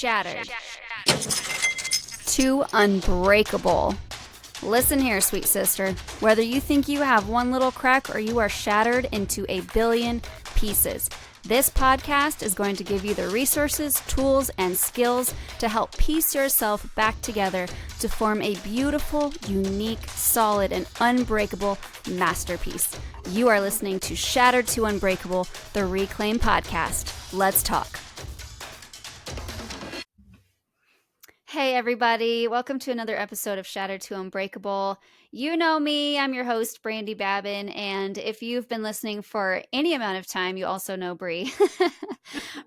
shattered to unbreakable. Listen here, sweet sister. Whether you think you have one little crack or you are shattered into a billion pieces, this podcast is going to give you the resources, tools, and skills to help piece yourself back together to form a beautiful, unique, solid, and unbreakable masterpiece. You are listening to Shattered to Unbreakable, the Reclaim podcast. Let's talk. Hey everybody, welcome to another episode of Shattered to Unbreakable. You know me, I'm your host, Brandy Babin, and if you've been listening for any amount of time, you also know Bre.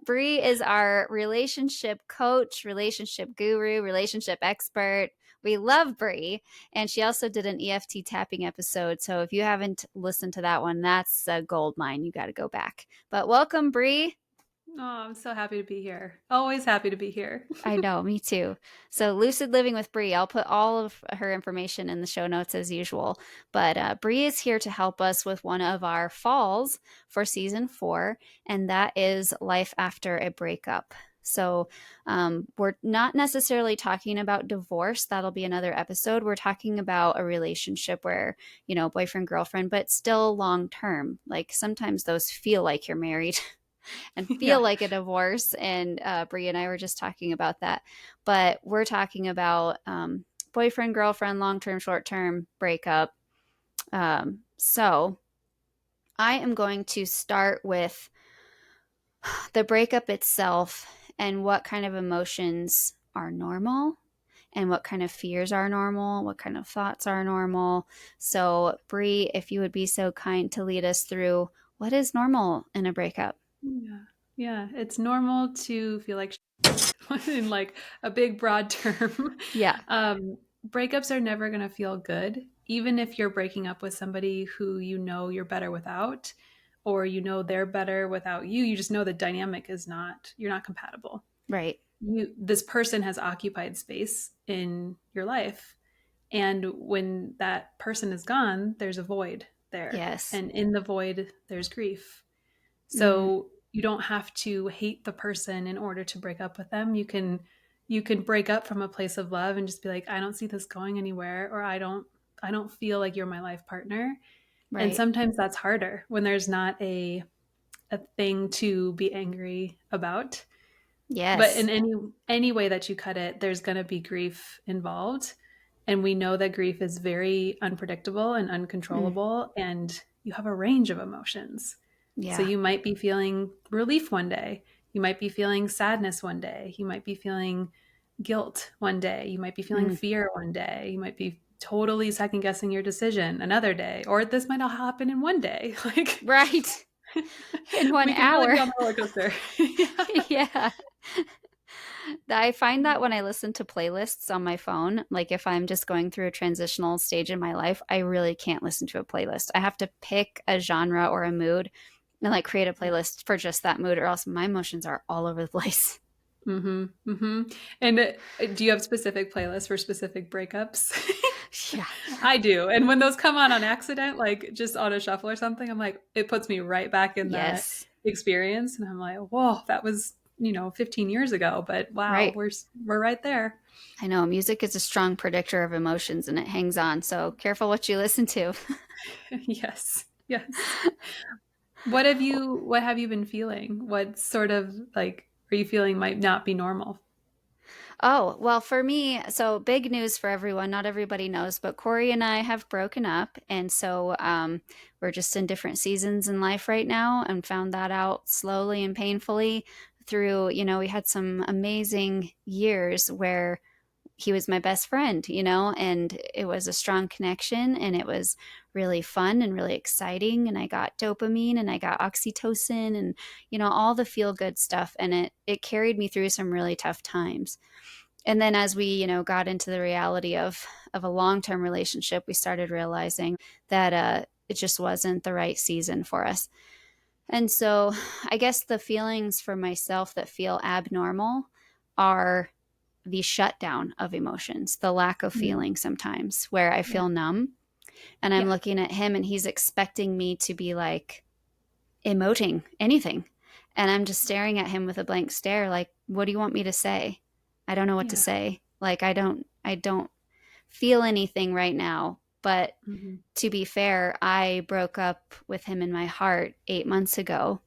Bre is our relationship coach, relationship guru, relationship expert. We love Bre, and she also did an EFT tapping episode, so if you haven't listened to that one, that's a gold mine. You got to go back. But welcome, Bre. Oh, I'm so happy to be here. Always happy to be here. I know, me too. So Lucid Living with Bre, I'll put all of her information in the show notes as usual. But Bre is here to help us with one of our falls for season 4, and that is life after a breakup. So we're not necessarily talking about divorce. That'll be another episode. We're talking about a relationship where, you know, boyfriend, girlfriend, but still long term. Like sometimes those feel like you're married. And feel like a divorce. And Bre and I were just talking about that. But we're talking about boyfriend, girlfriend, long-term, short-term breakup. So I am going to start with the breakup itself and what kind of emotions are normal and what kind of fears are normal, what kind of thoughts are normal. So Bre, if you would be so kind to lead us through what is normal in a breakup. Yeah. It's normal to feel like in like a big broad term. Yeah. Breakups are never going to feel good, even if you're breaking up with somebody who you know you're better without, or you know they're better without you. You just know the dynamic is not, you're not compatible. Right. This person has occupied space in your life. And when that person is gone, there's a void there. Yes. And in the void, there's grief. So you don't have to hate the person in order to break up with them. You can break up from a place of love and just be like, I don't see this going anywhere, or I don't feel like you're my life partner. Right. And sometimes that's harder when there's not a thing to be angry about. Yes. But in any way that you cut it, there's going to be grief involved. And we know that grief is very unpredictable and uncontrollable, and you have a range of emotions. Yeah. So you might be feeling relief one day. You might be feeling sadness one day. You might be feeling guilt one day. You might be feeling fear one day. You might be totally second guessing your decision another day. Or this might all happen in one day. Like right. In 1 hour. Really be on the roller coaster. Yeah. I find that when I listen to playlists on my phone, like if I'm just going through a transitional stage in my life, I really can't listen to a playlist. I have to pick a genre or a mood and like create a playlist for just that mood, or else my emotions are all over the place. Mm-hmm. Mm-hmm. And do you have specific playlists for specific breakups? Yeah, I do. And when those come on accident, like just on a shuffle or something, I'm like, it puts me right back in that experience. And I'm like, whoa, that was, 15 years ago, but wow, right. We're right there. I know music is a strong predictor of emotions and it hangs on. So careful what you listen to. Yes. Yes. What have you been feeling? What sort of like are you feeling might not be normal? Oh, well, for me, so big news for everyone. Not everybody knows, but Corey and I have broken up. And so we're just in different seasons in life right now, and found that out slowly and painfully through, we had some amazing years where he was my best friend, and it was a strong connection, and it was really fun and really exciting. And I got dopamine and I got oxytocin and, all the feel good stuff. And it carried me through some really tough times. And then as we, got into the reality of a long-term relationship, we started realizing that it just wasn't the right season for us. And so I guess the feelings for myself that feel abnormal are the shutdown of emotions, the lack of feeling sometimes, where I feel numb and I'm looking at him and he's expecting me to be like emoting anything. And I'm just staring at him with a blank stare, like, what do you want me to say? I don't know what to Yeah. say. Like, I don't feel anything right now. But Hmm. to be fair, I broke up with him in my heart 8 months ago.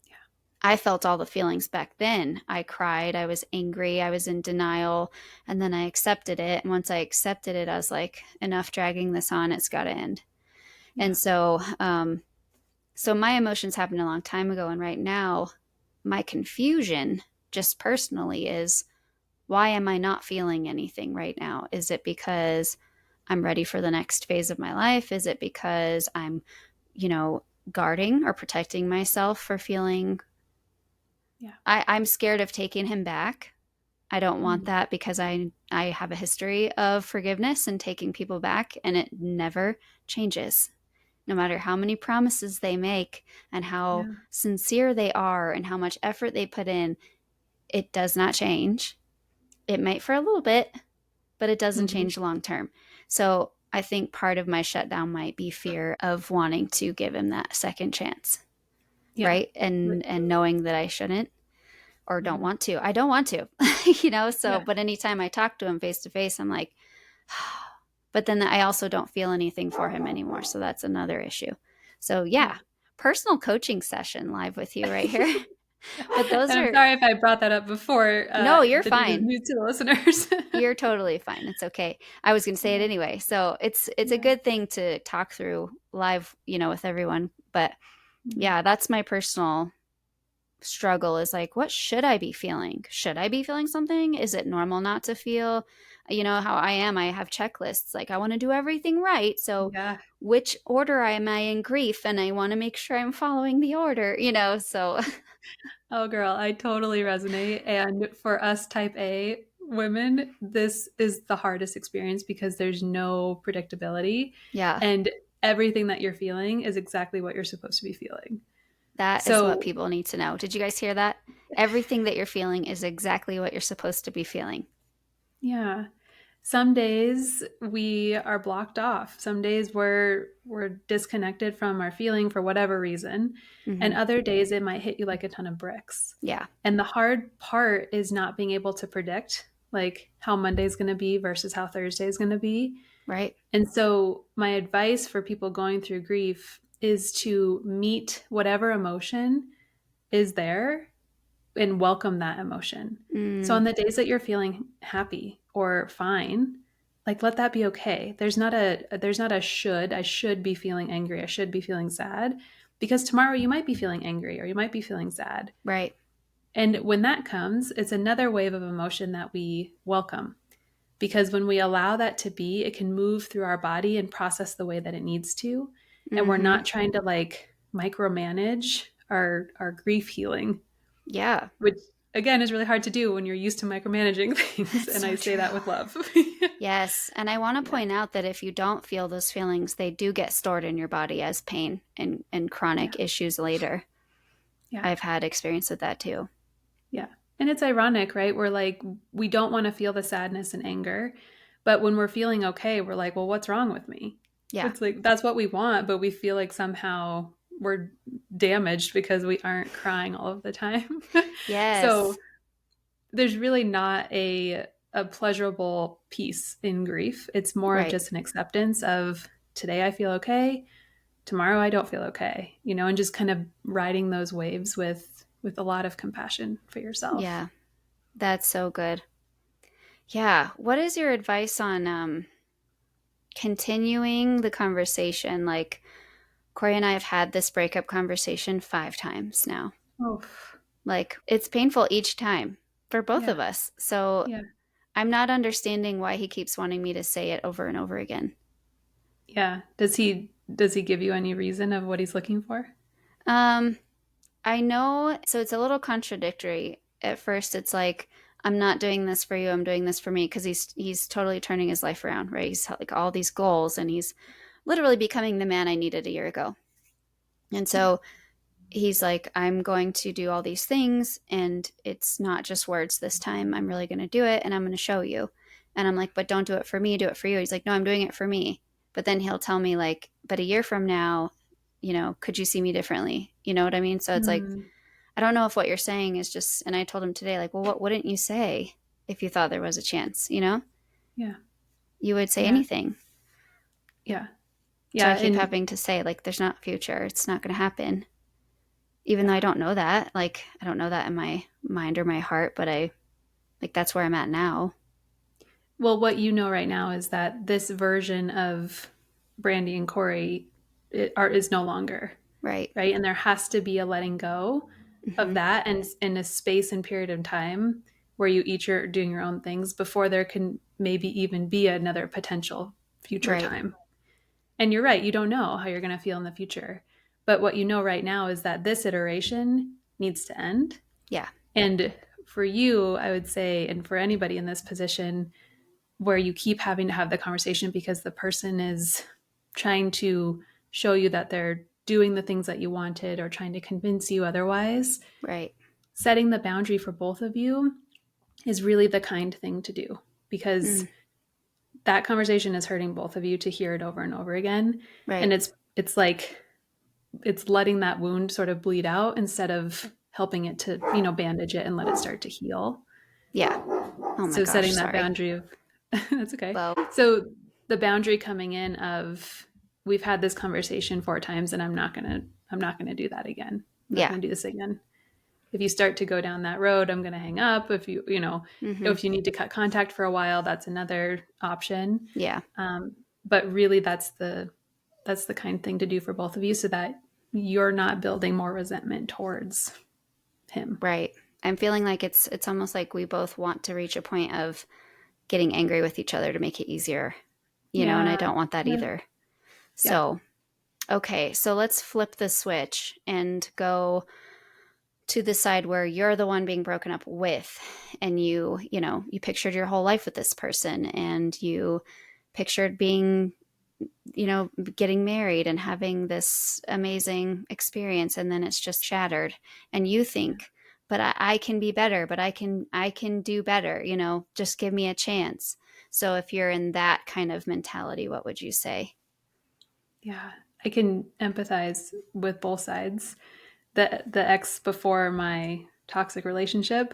Yeah. I felt all the feelings back then. I cried, I was angry, I was in denial, and then I accepted it. And once I accepted it, I was like, enough dragging this on, it's got to end. Yeah. And so my emotions happened a long time ago. And right now, my confusion, just personally, is why am I not feeling anything right now? Is it because I'm ready for the next phase of my life? Is it because I'm, you know, guarding or protecting myself for feeling Yeah. I'm scared of taking him back. I don't want Hmm. that because I have a history of forgiveness and taking people back, and it never changes. No matter how many promises they make and how Yeah. sincere they are and how much effort they put in, it does not change. It might for a little bit, but it doesn't Hmm. change long term. So I think part of my shutdown might be fear of wanting to give him that second chance, Yeah. right? And knowing that I shouldn't or don't Hmm. want to. I don't want to, so, Yeah. but anytime I talk to him face to face, I'm like, but then I also don't feel anything for him anymore. So that's another issue. So yeah, Yeah. personal coaching session live with you right here. But those And I'm are, sorry if I brought that up before. no, you're The news is fine. news to the listeners. You're totally fine. It's okay. I was going to say it Yeah. anyway. So it's a Yeah. good thing to talk through live, with everyone. But Mhm. yeah, that's my personal struggle is like, what should I be feeling? Should I be feeling something? Is it normal not to feel? You know how I am. I have checklists. Like, I want to do everything right. So, Yeah. which order am I in grief? And I want to make sure I'm following the order. So, Oh, girl, I totally resonate. And for us type A women, this is the hardest experience because there's no predictability. yeah, And everything that you're feeling is exactly what you're supposed to be feeling. that is what So, people need to know. Did you guys hear that? Everything that you're feeling is exactly what you're supposed to be feeling. yeah. Some days we are blocked off. Some days we're disconnected from our feeling for whatever reason. And Hmm. other days it might hit you like a ton of bricks. Yeah, And the hard part is not being able to predict like how Monday's going to be versus how Thursday is going to be. right. And so my advice for people going through grief is to meet whatever emotion is there and welcome that emotion. So Mm, on the days that you're feeling happy or fine, like let that be okay. There's not a should, I should be feeling angry, I should be feeling sad, because tomorrow you might be feeling angry or you might be feeling sad. right. And when that comes, it's another wave of emotion that we welcome, because when we allow that to be, it can move through our body and process the way that it needs to. And we're Hmm. not trying to like micromanage our grief healing, Yeah, which again is really hard to do when you're used to micromanaging things. that's And so I say true. that with love. Yes, and I want to Yeah. point out that if you don't feel those feelings, they do get stored in your body as pain and Yeah. chronic issues later. Yeah. I've had experience with that too. Yeah. And it's ironic, right? We're like, we don't want to feel the sadness and anger. But when we're feeling okay, we're like, well, what's wrong with me? Yeah. It's like, that's what we want. But we feel like somehow we're damaged because we aren't crying all of the time. So Yes. there's really not a pleasurable piece in grief. It's more of Right. just an acceptance of today I feel okay, tomorrow I don't feel okay, and just kind of riding those waves with a lot of compassion for yourself. Yeah. That's so good. Yeah. What is your advice on continuing the conversation? Like Corey and I have had this breakup conversation 5 times now. Oh, Like it's painful each time for both yeah, of us. So yeah, I'm not understanding why he keeps wanting me to say it over and over again. yeah. Does he give you any reason of what he's looking for? Um, I know, so it's a little contradictory. At first, it's like, I'm not doing this for you, I'm doing this for me, because he's totally turning his life around, right? He's like all these goals and he's literally becoming the man I needed a year ago. And Yeah. so he's like, I'm going to do all these things, and it's not just words this time. I'm really going to do it, and I'm going to show you. And I'm like, but don't do it for me, do it for you. He's like, no, I'm doing it for me. But then he'll tell me, like, but a year from now, could you see me differently? You know what I mean? So it's like, Mm, I don't know if what you're saying is just, and I told him today, like, well, what wouldn't you say if you thought there was a chance, you know? Yeah. You would say Yeah. anything. Yeah. So Yeah. I keep And having to say, like, there's not a future. It's not going to happen. Even though yeah. I don't know that. Like, I don't know that in my mind or my heart, but like, that's where I'm at now. Well, what you know right now is that this version of Brandy and Corey is no longer, Right. right? And there has to be a letting go of Mm-hmm. that, and in a space and period of time where you each are doing your own things before there can maybe even be another potential future Right. time. And you're right, you don't know how you're going to feel in the future. But what you know right now is that this iteration needs to end. Yeah. And for you, I would say, and for anybody in this position, where you keep having to have the conversation because the person is trying to show you that they're doing the things that you wanted or trying to convince you otherwise, Right. setting the boundary for both of you is really the kind thing to do, because Mm. that conversation is hurting both of you to hear it over and over again. Right. And it's like it's letting that wound sort of bleed out instead of helping it to, bandage it and let it start to heal. Yeah. Oh my So gosh. setting that Sorry. boundary of that's okay. Well, So the boundary coming in of, we've had this conversation 4 times and I'm not gonna do that again. I'm not yeah. gonna do this again. If you start to go down that road, I'm gonna hang up. Mm-hmm. If you need to cut contact for a while, that's another option. Yeah. Um, but really that's the kind thing to do for both of you so that you're not building more resentment towards him. Right. I'm feeling like it's almost like we both want to reach a point of getting angry with each other to make it easier, and I Yeah. don't want that Yeah. either. Yeah. So, okay, so let's flip the switch and go to the side where you're the one being broken up with, and you pictured your whole life with this person, and you pictured being, getting married and having this amazing experience, and then it's just shattered, and you think, but I can be better, but I can do better, just give me a chance. So if you're in that kind of mentality, what would you say? Yeah. I can empathize with both sides. The ex before my toxic relationship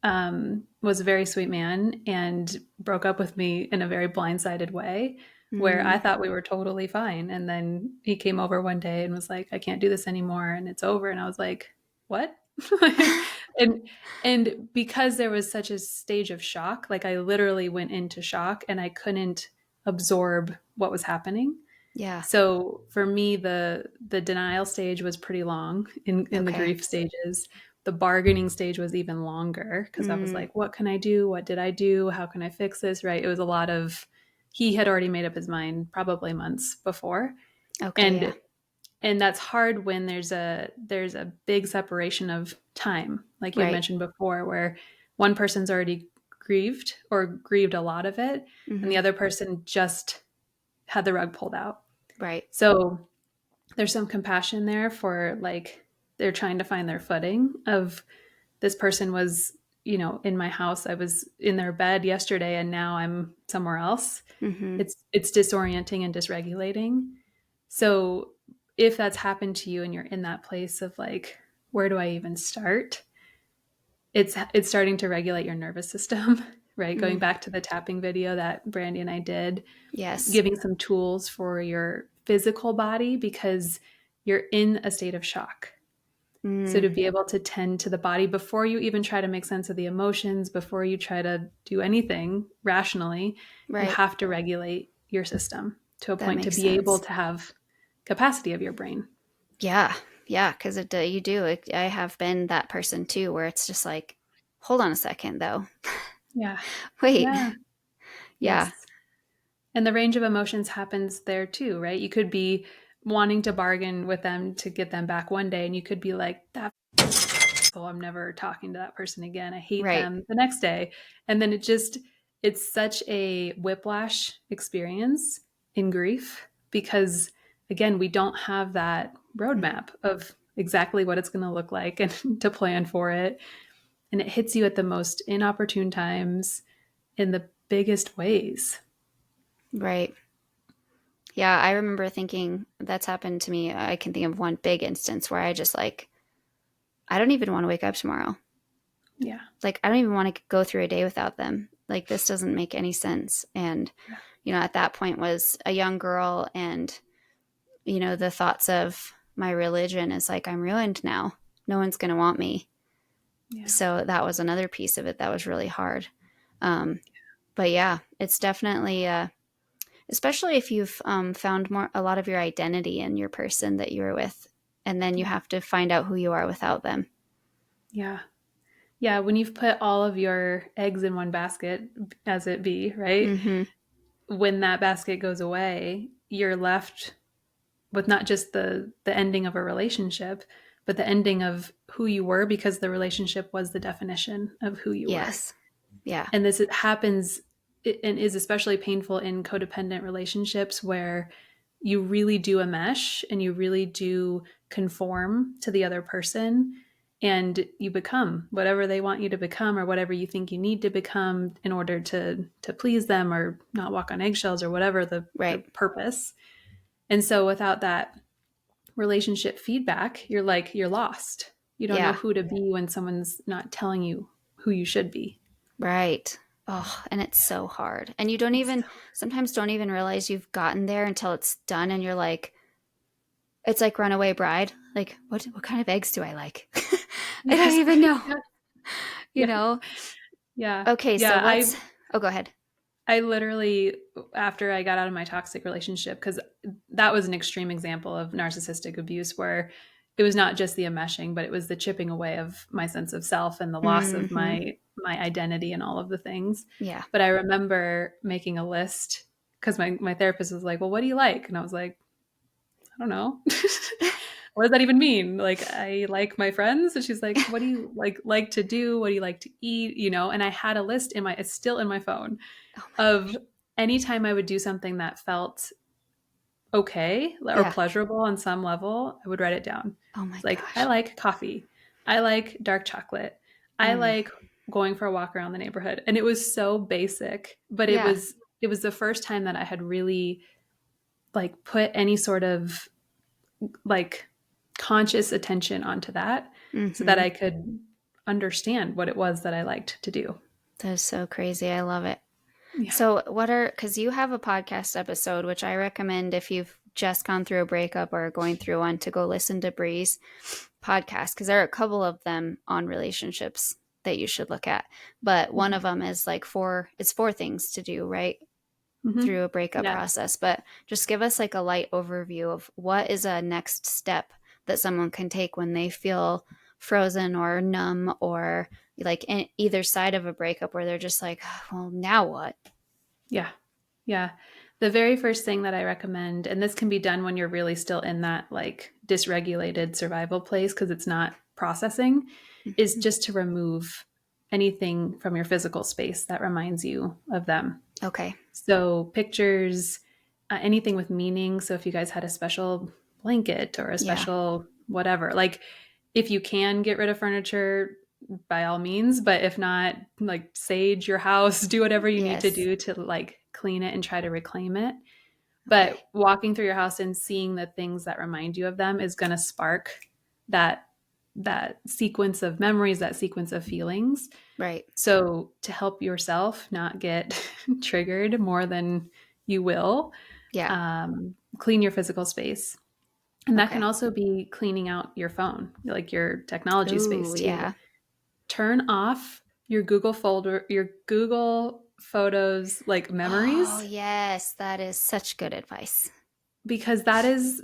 was a very sweet man and broke up with me in a very blindsided way, where I Mm, thought we were totally fine. And then he came over one day and was like, I can't do this anymore and it's over. And I was like, what? and and because there was such a stage of shock, like I literally went into shock and I couldn't absorb what was happening. yeah. So for me, the denial stage was pretty long in the Okay. grief stages. The bargaining stage was even longer because I was Mm, like, what can I do? What did I do? How can I fix this? Right. It was a lot of, he had already made up his mind probably months before. okay. Yeah. And that's hard when there's a big separation of time, like you had Right. mentioned before, where one person's already grieved or grieved a lot of it, and the Mm-hmm. other person just had the rug pulled out. Right. So there's some compassion there for, like, they're trying to find their footing of, this person was, in my house. I was in their bed yesterday and now I'm somewhere else. Mm-hmm. It's disorienting and dysregulating. So if that's happened to you and you're in that place of like, where do I even start? It's starting to regulate your nervous system, right? Going Mm, back to the tapping video that Brandy and I did, yes. giving some tools for your physical body because you're in a state of shock. So Mm, to be able to tend to the body before you even try to make sense of the emotions, before you try to do anything rationally, you right. have to regulate your system to a That point to makes be able sense. to have capacity of your brain. Yeah. Yeah. Because you do. I have been that person too, where it's just like, hold on a second, though. Yeah. Wait. Yeah. Yeah. Yes. And the range of emotions happens there too, right? You could be wanting to bargain with them to get them back one day, and you could be like, that, so I'm never talking to that person again. I hate Right. them the next day. And then it's such a whiplash experience in grief because, again, we don't have that Mm, roadmap of exactly what it's going to look like and to plan for it. And it hits you at the most inopportune times in the biggest ways. right. Yeah. I remember thinking that's happened to me. I can think of one big instance where I don't even want to wake up tomorrow. Yeah. Like, I don't even want to go through a day without them. Like, this doesn't make any sense. And, Yeah. at that point was a young girl, and, the thoughts of my religion is like, I'm ruined now. No one's going to want me. Yeah. So that was another piece of it that was really hard. But yeah, it's definitely, especially if you've found a lot of your identity in your person that you were with, and then you Yeah. have to find out who you are without them. Yeah. Yeah. When you've put all of your eggs in one basket, as it be, right? Mm-hmm. When that basket goes away, you're left with not just the ending of a relationship, but the ending of who you were, because the relationship was the definition of who you were. Yes. Yeah. And this happens and is especially painful in codependent relationships, where you really do enmesh and you really do conform to the other person, and you become whatever they want you to become, or whatever you think you need to become in order to please them or not walk on eggshells, or whatever the Right. purpose. And so without that relationship feedback, you're lost. You don't know Yeah. who to be when someone's not telling you who you should be. Right. Oh, and it's so hard. And you don't It's even so sometimes don't even realize you've gotten there until it's done, and you're like, it's like Runaway Bride. Like, what kind of eggs do I like? I don't yes, even know. yeah, You yeah, know? yeah, Okay, so yeah. let's oh, go ahead. I literally, after I got out of my toxic relationship, because that was an extreme example of narcissistic abuse, where it was not just the enmeshing, but it was the chipping away of my sense of self and the loss of Mm-hmm. my identity and all of the things. Yeah. But I remember making a list, because my therapist was like, "Well, what do you like?" And I was like, "I don't know." What does that even mean? Like, I like my friends. And she's like, what do you like to do? What do you like to eat? And I had a list it's still in my phone, Oh my of gosh. anytime I would do something that felt okay or Yeah. pleasurable on some level, I would write it down. Oh my It's like, I gosh. like coffee. I like dark chocolate. I Mm. like going for a walk around the neighborhood. And it was so basic, but it Yeah. was it was the first time that I had really like put any sort of like conscious attention onto that, so that Mm-hmm. I could understand what it was that I liked to do. That is so crazy. I love it. Yeah. So, because you have a podcast episode, which I recommend if you've just gone through a breakup or going through one, to go listen to Bre's podcast, because there are a couple of them on relationships that you should look at. But one of them is like it's four things to do, right? Mm-hmm. Through a breakup Yeah. process. But just give us like a light overview of what is a next step that someone can take when they feel frozen or numb, or like in either side of a breakup where they're just like, well, now what? Yeah. Yeah. The very first thing that I recommend, and this can be done when you're really still in that like dysregulated survival place because it's not processing, is Mhm. just to remove anything from your physical space that reminds you of them. Okay. So, pictures, anything with meaning. So, if you guys had a special blanket or a Yeah. special whatever, like if you can get rid of furniture, by all means. But if not, like sage your house, do whatever you need to Yes. do to like clean it and try to reclaim it. Okay. But walking through your house and seeing the things that remind you of them is going to spark that that sequence of memories, that sequence of feelings. Right. So to help yourself not get triggered more than you will, Yeah. clean your physical space. And that can Okay. also be cleaning out your phone, like your technology space Ooh, too. yeah. Turn off your Google folder, your Google Photos like Oh, memories, yes. That is such good advice. because that is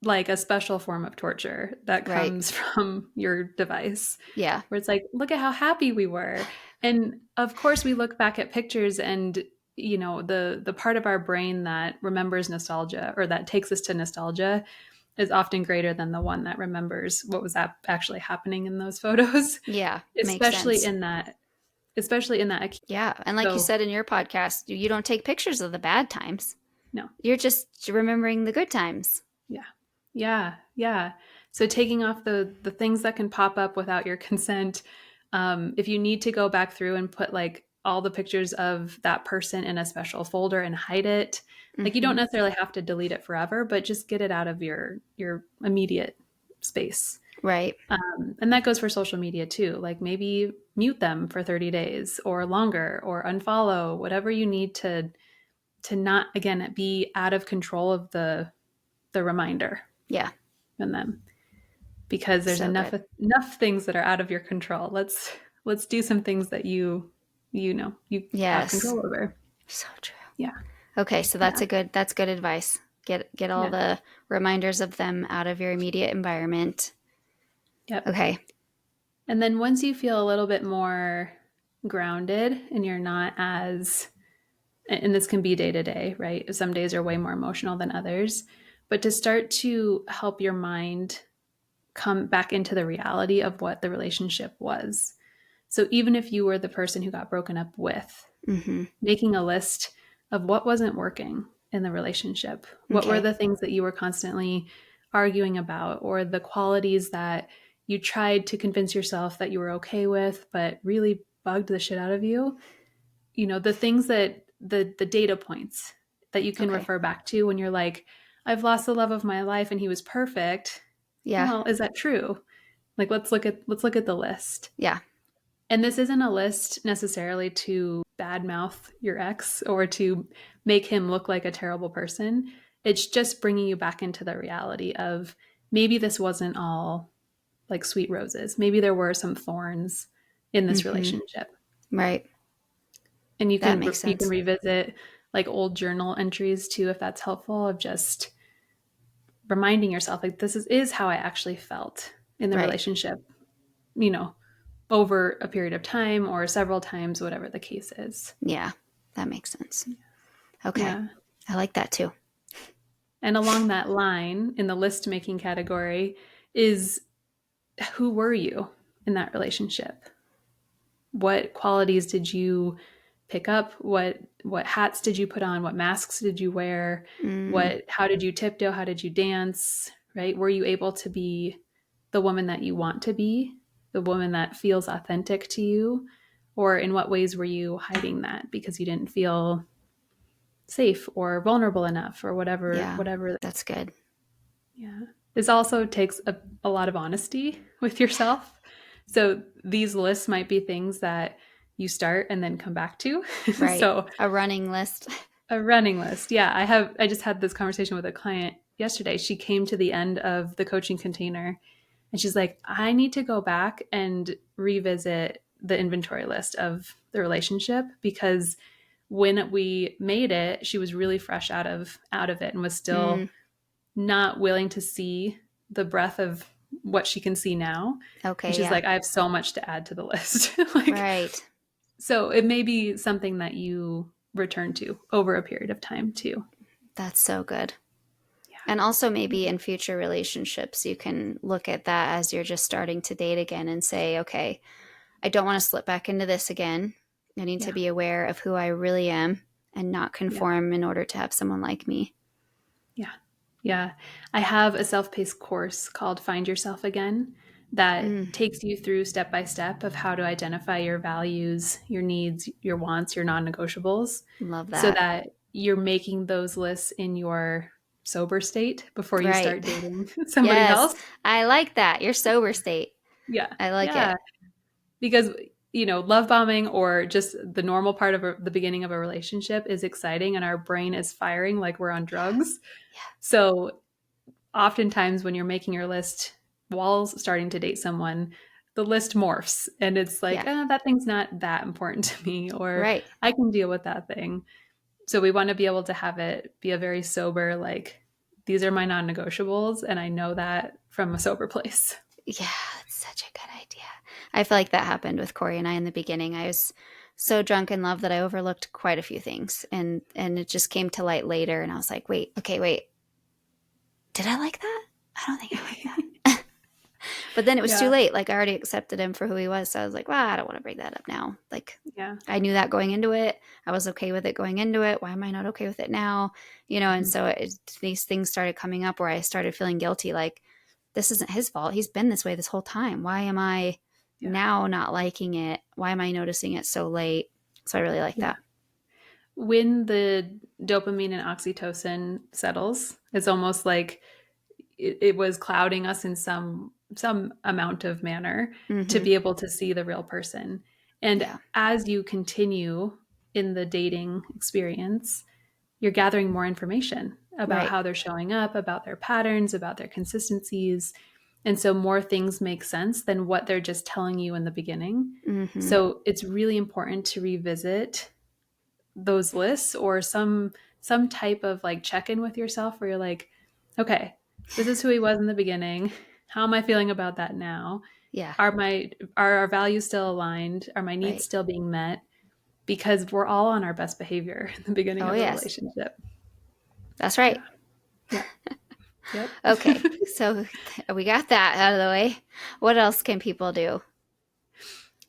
like a special form of torture that Right. comes from your device, Yeah. where it's like, look at how happy we were. And of course we look back at pictures, and the part of our brain that remembers nostalgia, or that takes us to nostalgia, is often greater than the one that remembers what was actually happening in those photos. Yeah. Makes especially sense. in that especially in that Yeah. And like you so said in your podcast, you don't take pictures of the bad times. no. You're just remembering the good times. Yeah. Yeah. Yeah. So taking off the things that can pop up without your consent. If you need to go back through and put like all the pictures of that person in a special folder and hide it, like you don't Mm-hmm. necessarily have to delete it forever, but just get it out of your immediate space. Right. And that goes for social media too. Like maybe mute them for 30 days or longer, or unfollow, whatever you need to not, again, be out of control of the reminder Yeah. in them, because there's So good. enough things that are out of your control. Let's do some things that you have Yes. control over. So true. Yeah. Okay, so Yeah. that's good advice. Get all Yeah. the reminders of them out of your immediate environment. Yep. Okay. And then once you feel a little bit more grounded and you're not as, and this can be day to day, right? Some days are way more emotional than others, but to start to help your mind come back into the reality of what the relationship was. So even if you were the person who got broken up with, Mm-hmm. making a list of what wasn't working in the relationship, what were Okay. the things that you were constantly arguing about, or the qualities that you tried to convince yourself that you were okay with, but really bugged the shit out of you. The things that the data points that you can Okay. refer back to when you're like, I've lost the love of my life and he was perfect. Yeah. Well, is that true? Like let's look at the list. Yeah. And this isn't a list necessarily to badmouth your ex or to make him look like a terrible person. It's just bringing you back into the reality of maybe this wasn't all like sweet roses. Maybe there were some thorns in this Mm-hmm. relationship. Right. And you That can makes you can sense. revisit like old journal entries too, if that's helpful, of just reminding yourself like this is how I actually felt in the Right. relationship, you know, over a period of time or several times, whatever the case is. Yeah. That makes sense. Okay. Yeah. I like that too. And along that line, in the list making category, is who were you in that relationship? What qualities did you pick up? What hats did you put on? What masks did you wear? Mm, How did you tiptoe? How did you dance? Right? Were you able to be the woman that you want to be? The woman that feels authentic to you? Or in what ways were you hiding that because you didn't feel safe or vulnerable enough or whatever yeah. whatever. That's good. Yeah. This also takes a lot of honesty with yourself. So these lists might be things that you start and then come back to. Right. So A running list. a running list. Yeah, I just had this conversation with a client yesterday. She came to the end of the coaching container and she's like, I need to go back and revisit the inventory list of the relationship, because when we made it, she was really fresh out of it and was still Mm, not willing to see the breadth of what she can see now. And okay. she's Yeah. like, I have so much to add to the list. Like, Right. so it may be something that you return to over a period of time too. That's so good. Yeah. And also, maybe in future relationships, you can look at that as you're just starting to date again and say, okay, I don't want to slip back into this again. I need to Yeah. be aware of who I really am and not Yeah. conform in order to have someone like me. Yeah. Yeah. I have a self-paced course called Find Yourself Again that Mm, takes you through step by step of how to identify your values, your needs, your wants, your non-negotiables, love so that. that you're making those lists in your sober state before you Right. start dating somebody Yes. else. I like that. Your sober state. Yeah. I like Yeah. it. Because love bombing or just the normal part of the beginning of a relationship is exciting and our brain is firing like we're on drugs. Yeah. So oftentimes when you're making your list while starting to date someone, the list morphs and it's like, Yeah. that thing's not that important to me, or Right. I can deal with that thing. So we want to be able to have it be a very sober, like, these are my non-negotiables and I know that from a sober place. Yeah. That's such a good idea. I feel like that happened with Corey and I in the beginning. I was so drunk in love that I overlooked quite a few things, and it just came to light later. And I was like, wait, okay, wait, did I like that? I don't think I like that. But then it was too Yeah. late. Like I already accepted him for who he was. So I was like, well, I don't want to bring that up now. Like Yeah. I knew that going into it. I was okay with it going into it. Why am I not okay with it now? And Mhm. so these things started coming up where I started feeling guilty. Like this isn't his fault. He's been this way this whole time. Why am I Yeah. now not liking it? Why am I noticing it so late? So I really like Yeah. that. When the dopamine and oxytocin settles, it's almost like it was clouding us in some some amount of manner to Mm-hmm. be able to see the real person. And Yeah. as you continue in the dating experience, you're gathering more information about Right. how they're showing up, about their patterns, about their consistencies. And so more things make sense than what they're just telling you in the beginning. Mm-hmm. So it's really important to revisit those lists or some type of like check-in with yourself where you're like, okay, this is who he was in the beginning. How am I feeling about that now? Yeah. Are our values still aligned? Are my needs Right. still being met? Because we're all on our best behavior in the beginning Oh, of a yes. relationship. That's right. Yeah. Yeah. Yep. Okay. So we got that out of the way. What else can people do?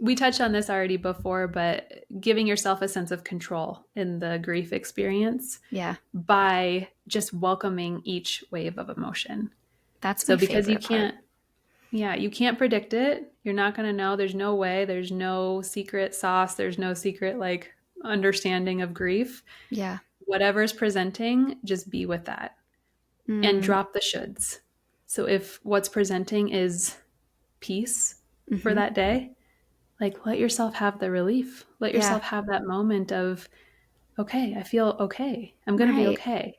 We touched on this already before, but giving yourself a sense of control in the grief experience Yeah. by just welcoming each wave of emotion. That's So my because you favorite part. can't, yeah, you can't predict it. You're not going to know. There's no way. There's no secret sauce. There's no secret like understanding of grief. Yeah. Whatever's presenting, just be with that and Mm, drop the shoulds. So if what's presenting is peace for mm-hmm. that day, like let yourself have the relief. Let Yeah. yourself have that moment of, okay, I feel okay. I'm going to be Right. okay.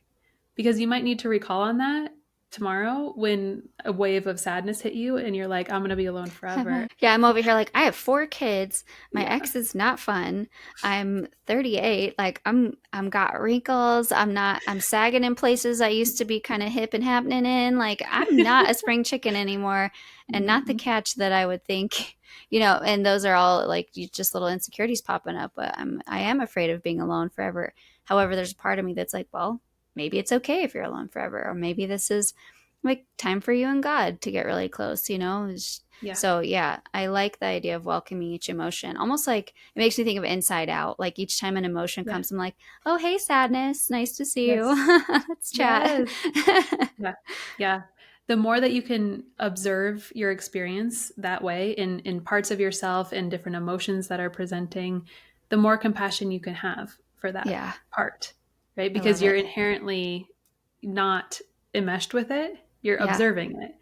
Because you might need to recall on that tomorrow when a wave of sadness hit you and you're like, I'm going to be alone forever. Yeah, I'm over here like I have 4 kids. My Yeah. ex is not fun. I'm 38. Like I'm got wrinkles. I'm sagging in places I used to be kind of hip and happening in. Like I'm not a spring chicken anymore and not the Mm-mm. catch that I would think, and those are all like just little insecurities popping up, but I am afraid of being alone forever. However, there's a part of me that's like, well, maybe it's okay if you're alone forever, or maybe this is like time for you and God to get really close. Yeah. So yeah, I like the idea of welcoming each emotion. Almost like it makes me think of Inside Out. Like each time an emotion Yeah. comes, I'm like, "Oh, hey sadness, nice to see you. Yes. Let's chat." Yes. Yeah. Yeah. The more that you can observe your experience that way in parts of yourself and different emotions that are presenting, the more compassion you can have for that Yeah, part, right? I Because love you're it. inherently not enmeshed with it, you're Yeah. observing it.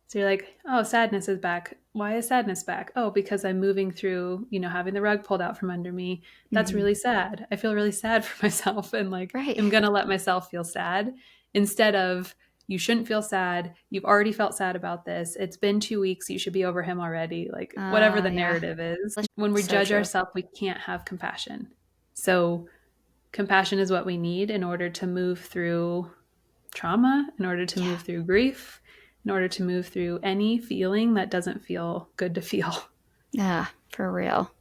So you're like, oh, sadness is back. Why is sadness back? Oh, because I'm moving through, having the rug pulled out from under me. That's Hmm. really sad. I feel really sad for myself and like Right. I'm going to let myself feel sad instead of you shouldn't feel sad. You've already felt sad about this. It's been 2 weeks. You should be over him already. Like whatever the Yeah. narrative is. When we So judge true. ourselves, we can't have compassion. So compassion is what we need in order to move through trauma, in order to Yeah. move through grief, in order to move through any feeling that doesn't feel good to feel. Yeah, for real.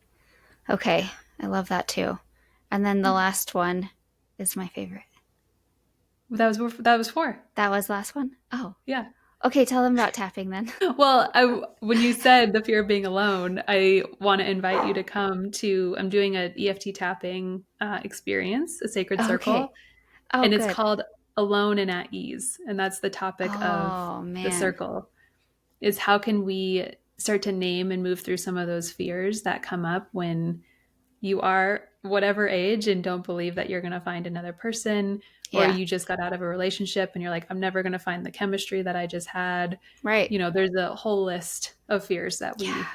Okay, I love that too. And then the Yeah. last one is my favorite. That was four. That was the last one? Oh. Yeah. Okay, tell them about tapping then. Well, when you said the fear of being alone, I want to invite you to come to. I'm doing an EFT tapping experience, a sacred Okay. circle, Oh, and it's good. called Alone and at Ease, and that's the topic of Oh, the man. circle. Is how can we start to name and move through some of those fears that come up when you are whatever age and don't believe that you're going to find another person, or Yeah, you just got out of a relationship and you're like, I'm never going to find the chemistry that I just had. right. There's a whole list of fears that Yeah. we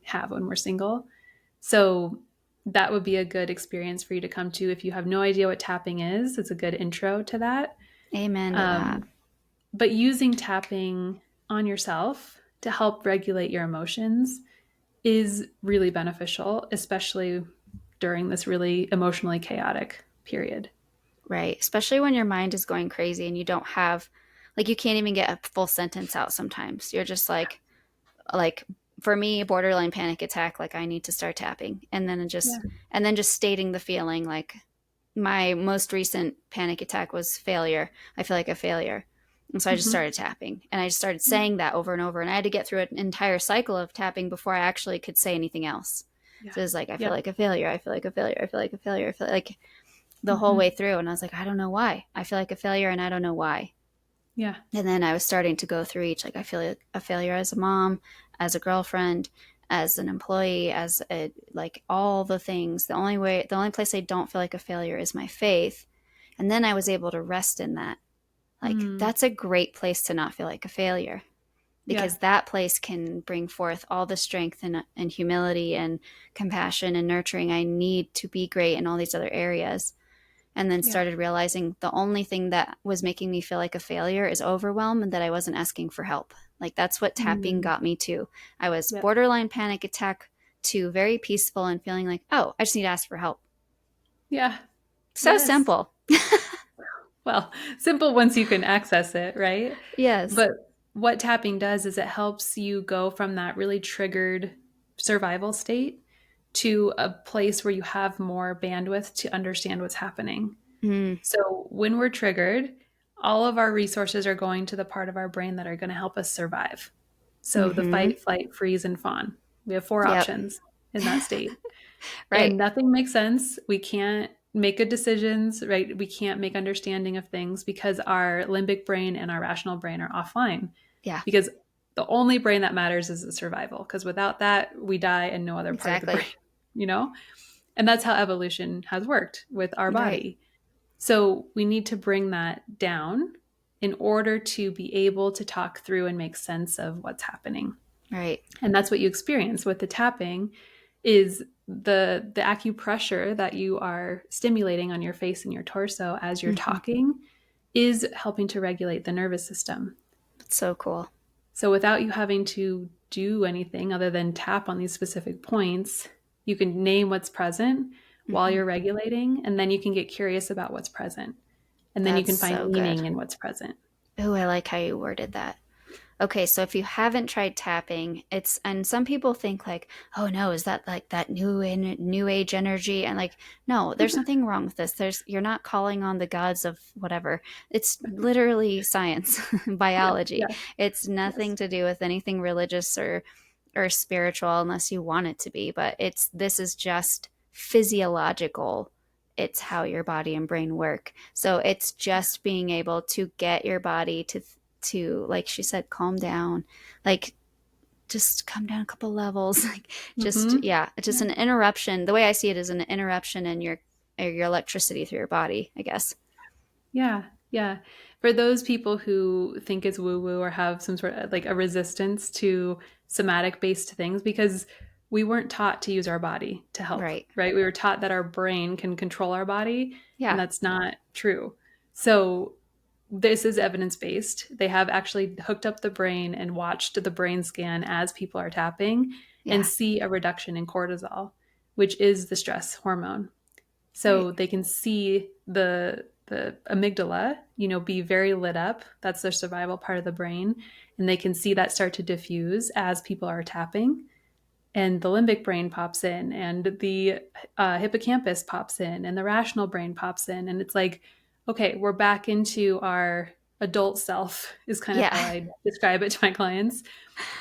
have when we're single. So that would be a good experience for you to come to if you have no idea what tapping is. It's a good intro to that. Amen to that. um, but using tapping on yourself to help regulate your emotions is really beneficial, especially during this really emotionally chaotic period. Right. Especially when your mind is going crazy and you don't have, like, you can't even get a full sentence out sometimes. You're just like, for me, borderline panic attack, like, I need to start tapping. Yeah. And then just stating the feeling, like, my most recent panic attack was failure. I feel like a failure. And so I just Mm-hmm. started tapping and I just started Yeah. saying that over and over. And I had to get through an entire cycle of tapping before I actually could say anything else. Yeah. So it was like, I feel Yep. like a failure. I feel like a failure. I feel like a failure. I feel like the whole Mm-hmm. way through. And I was like, I don't know why. I feel like a failure and I don't know why. Yeah. And then I was starting to go through each, like, I feel like a failure as a mom, as a girlfriend, as an employee, like all the things. The only place I don't feel like a failure is my faith. And then I was able to rest in that. Like, Mm. that's a great place to not feel like a failure. Yeah. because that place can bring forth all the strength and humility and compassion and nurturing I need to be great in all these other areas. And then Yeah. started realizing the only thing that was making me feel like a failure is overwhelm, and that I wasn't asking for help. Like that's what tapping Mm. got me to. I was Yep. borderline panic attack to very peaceful and feeling like, oh, I just need to ask for help. Yeah. So Yes. simple. Well, simple once you can access it, right? Yes. But what tapping does is it helps you go from that really triggered survival state to a place where you have more bandwidth to understand what's happening. Mm. So when we're triggered, all of our resources are going to the part of our brain that are going to help us survive. So the Mm-hmm. fight, flight, freeze, and fawn. We have four Yep. options in that state. Right. And nothing makes sense. We can't make good decisions, right? We can't make understanding of things because our limbic brain and our rational brain are offline. Yeah. Because the only brain that matters is the survival. Because without that, we die and no other part of the brain, Exactly. you know? And that's how evolution has worked with our Right. body. So we need to bring that down in order to be able to talk through and make sense of what's happening. Right. And that's what you experience with the tapping is the acupressure that you are stimulating on your face and your torso as you're Mm-hmm. talking is helping to regulate the nervous system. It's so cool. So without you having to do anything other than tap on these specific points, you can name what's present while Mm-hmm. you're regulating, and then you can get curious about what's present. And then you That's can find so good. meaning in what's present. Oh, I like how you worded that. Okay, so if you haven't tried tapping, it's and some people think like, "Oh no, is that like that new age energy?" And like, no, there's nothing wrong with this. There's you're not calling on the gods of whatever. It's literally science, Yeah, biology. yeah, It's yes. nothing to do with anything religious or spiritual unless you want it to be, but it's this is just physiological. It's how your body and brain work. So it's just being able to get your body to like she said calm down, like just come down a couple levels, like just Mm-hmm. yeah, it's just Yeah. an interruption. The way I see it is an interruption in your electricity through your body, I guess. Yeah, yeah. For those people who think it's woo woo or have some sort of like a resistance to somatic based things, because we weren't taught to use our body to help, Right. right? We were taught that our brain can control our body, and Yeah. that's not true. So, this is evidence based. They have actually hooked up the brain and watched the brain scan as people are tapping and Yeah. see a reduction in cortisol, which is the stress hormone. Right. So they can see the amygdala, be very lit up. That's their survival part of the brain, and they can see that start to diffuse as people are tapping. And the limbic brain pops in, and the hippocampus pops in, and the rational brain pops in, and it's like, okay, we're back into our adult self. Is kind of Yeah. how I describe it to my clients.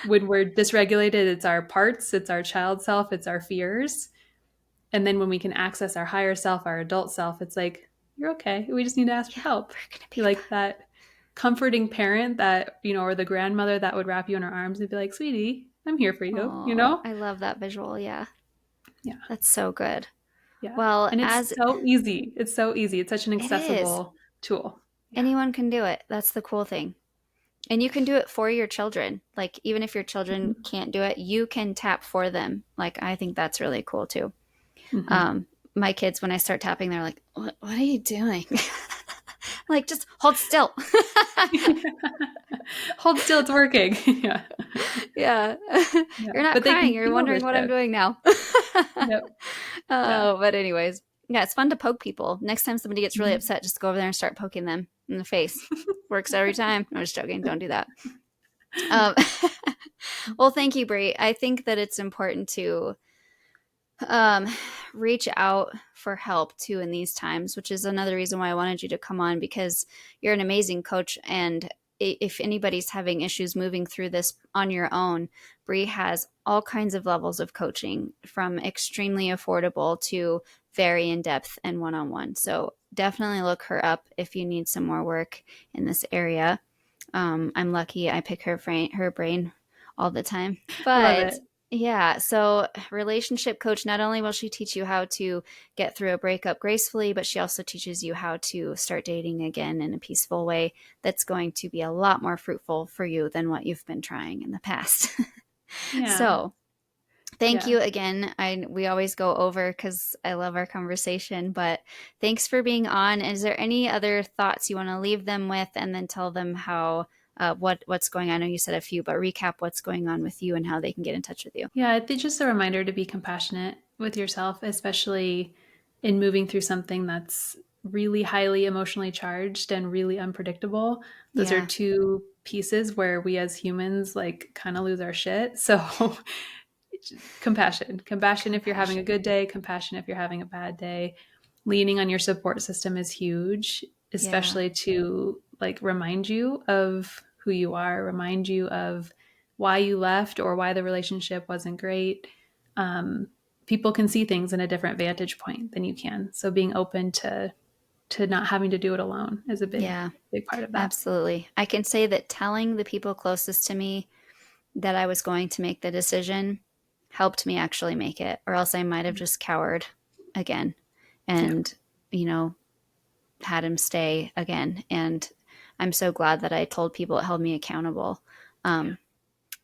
When we're dysregulated, it's our parts, it's our child self, it's our fears, and then when we can access our higher self, our adult self, it's like, you're okay. We just need to ask for Yeah, help. we're gonna be You're like fine. that comforting parent that, or the grandmother that would wrap you in her arms and be like, sweetie, I'm here for you, you Oh, know? I love that visual. Yeah. Yeah. That's so good. Yeah. Well, And it's as so easy. It's so easy. It's such an it is, accessible tool. Yeah. anyone can do it. That's the cool thing. And you can do it for your children. Like, even if your children Mm-hmm. can't do it, you can tap for them. Like, I think that's really cool too. Mm-hmm. My kids, when I start tapping, they're like, what are you doing? Like, just hold still. Hold still, it's working. Yeah. Yeah. Yeah. You're not But they crying. can You're feel the wondering what I'm shift. doing now. Yep. Yeah. Oh, but anyways, yeah, it's fun to poke people. Next time somebody gets really Mm-hmm. upset, just go over there and start poking them in the face. Works every time. I'm just joking. Don't do that. Um, well, thank you, Bre. I think that it's important to um, reach out for help too in these times, which is another reason why I wanted you to come on, because you're an amazing coach. And if anybody's having issues moving through this on your own, Bre has all kinds of levels of coaching, from extremely affordable to very in depth and one on one. So definitely look her up if you need some more work in this area. I'm lucky I pick her brain all the time. Love But it. Yeah. So, relationship coach, not only will she teach you how to get through a breakup gracefully, but she also teaches you how to start dating again in a peaceful way that's going to be a lot more fruitful for you than what you've been trying in the past. Yeah. So, thank Yeah. you again. We always go over because I love our conversation, but thanks for being on. Is there any other thoughts you want to leave them with, and then tell them how what's going on? I know you said a few, but recap what's going on with you and how they can get in touch with you. Yeah, I think just a reminder to be compassionate with yourself, especially in moving through something that's really highly emotionally charged and really unpredictable. Those are Yeah, two pieces where we as humans like kind of lose our shit. So compassion if you're having a compassion. good day, compassion if you're having a bad day. Leaning on your support system is huge, Yeah, especially to like remind you of who you are, remind you of why you left or why the relationship wasn't great. um, People can see things in a different vantage point than you can, so being open to not having to do it alone is a yeah, big part of that. absolutely. I can say that telling the people closest to me that I was going to make the decision helped me actually make it, or else I might have just cowered again Yeah. and, you know, had him stay again. And I'm so glad that I told people. It held me accountable. Yeah. Um,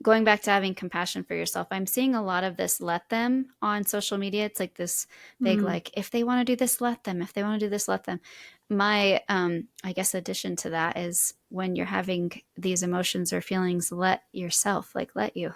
Going back to having compassion for yourself, I'm seeing a lot of this let them on social media. It's like this big, Mm, like, if they want to do this, let them. If they want to do this, let them. My, I guess, addition to that is when you're having these emotions or feelings, let yourself, like, let you,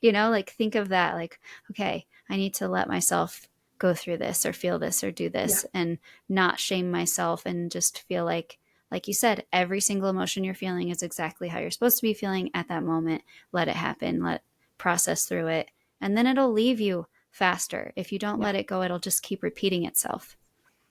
like, think of that, like, okay, I need to let myself go through this or feel this or do yeah. this and not shame myself and just feel like you said, every single emotion you're feeling is exactly how you're supposed to be feeling at that moment. Let it happen, let process through it, and then it'll leave you faster. If you don't Yeah. let it go, it'll just keep repeating itself.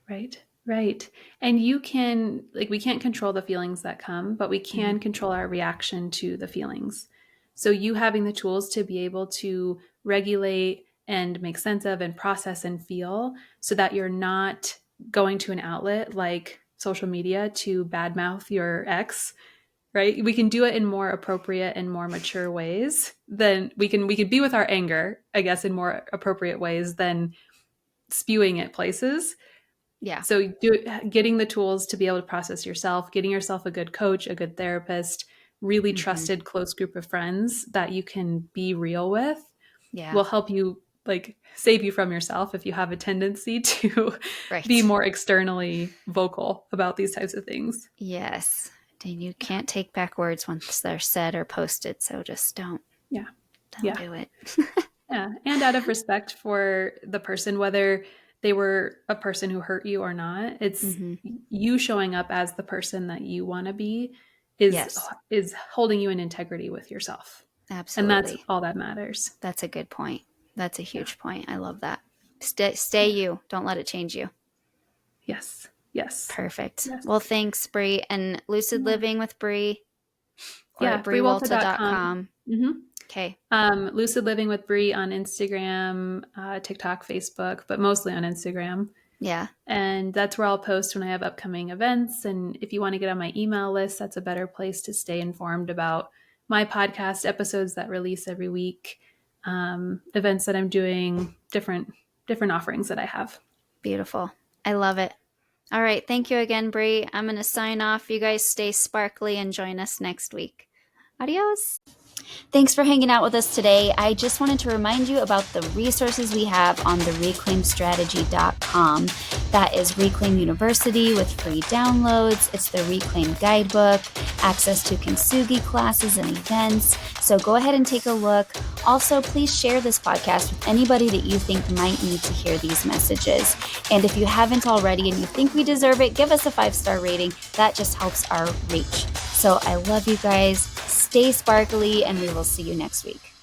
Right. Right. And you can, like, we can't control the feelings that come, but we Mm-hmm. can control our reaction to the feelings. So, you having the tools to be able to regulate and make sense of and process and feel so that you're not going to an outlet like social media to badmouth your ex, right? We can do it in more appropriate and more mature ways than we can be with our anger, I guess, in more appropriate ways than spewing it places. Yeah. So getting the tools to be able to process yourself, getting yourself a good coach, a good therapist, really Mm-hmm. trusted close group of friends that you can be real with Yeah. will help you, like, save you from yourself if you have a tendency to be Right. more externally vocal about these types of things. Yes. And you Yeah. can't take back words once they're said or posted, so just don't Yeah. don't Yeah. do it. Yeah. And out of respect for the person, whether they were a person who hurt you or not, it's Mm-hmm. you showing up as the person that you want to be is Yes, is holding you in integrity with yourself. And that's absolutely. all that matters. That's a good point. That's a Yeah. huge point. I love that. Stay Yeah. you. Don't let it change you. Yes. Yes. Perfect. Yes. Well, thanks, Bre. And Lucid Yeah. Living with Bre or at Yeah. Brewolta.com. brewolta.com. Mm-hmm. Okay. Lucid Living with Bree on Instagram, TikTok, Facebook, but mostly on Instagram. Yeah. And that's where I'll post when I have upcoming events. And if you want to get on my email list, that's a better place to stay informed about my podcast episodes that release every week, events that I'm doing, different offerings that I have. Beautiful. I love it. All right. Thank you again, Bre. I'm going to sign off. You guys stay sparkly and join us next week. Adios. Thanks for hanging out with us today. I just wanted to remind you about the resources we have on the reclaimstrategy.com. That is Reclaim University with free downloads. It's the Reclaim Guidebook, access to Kintsugi classes and events. So go ahead and take a look. Also, please share this podcast with anybody that you think might need to hear these messages. And if you haven't already and you think we deserve it, give us a 5-star rating. That just helps our reach. So I love you guys. Stay sparkly, and we will see you next week.